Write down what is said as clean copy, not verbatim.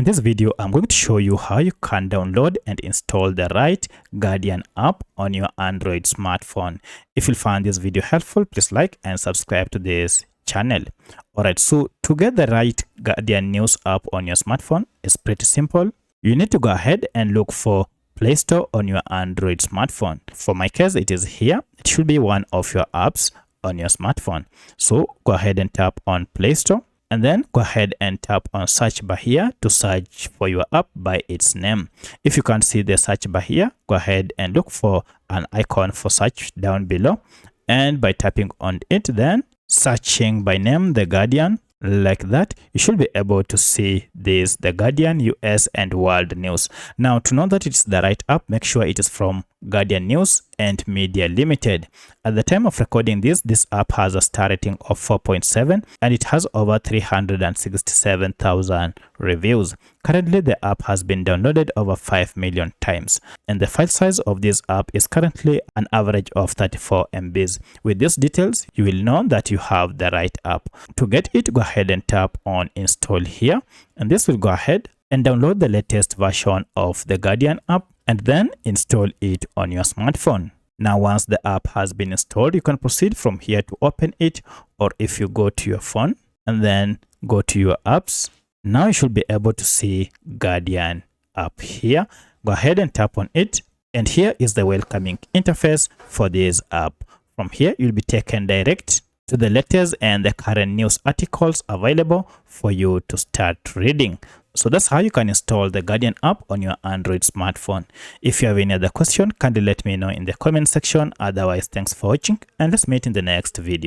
In this video, I'm going to show you how you can download and install the right Guardian app on your Android smartphone. If you find this video helpful, please like and subscribe to this channel. Alright, so to get the right Guardian News app on your smartphone, it's pretty simple. You need to go ahead and look for Play Store on your Android smartphone. For my case, it is here. It should be one of your apps on your smartphone. So go ahead and tap on Play Store. And then go ahead and tap on search bar here to search for your app by its name. If you can't see the search bar here, go ahead and look for an icon for search down below. And by tapping on it, then searching by name, The Guardian, like that, you should be able to see this, The Guardian, US and World News. Now, to know that it's the right app, make sure it is from Guardian News and Media Limited. At the time of recording this app has a star rating of 4.7 and it has over 367,000 reviews. Currently, the app has been downloaded over 5 million times, and the file size of this app is currently an average of 34 MBs. With these details, you will know that you have the right app. To get it, go ahead and tap on install here, and this will go ahead and download the latest version of the Guardian app and then install it on your smartphone. Now, once the app has been installed, you can proceed from here to open it, or if you go to your phone and then go to your apps, now you should be able to see Guardian app here. Go ahead and tap on it, and here is the welcoming interface for this app. From here, you'll be taken direct to the latest and the current news articles available for you to start reading. So that's how you can install the Guardian app on your Android smartphone. If you have any other question, kindly let me know in the comment section. Otherwise, thanks for watching, and let's meet in the next video.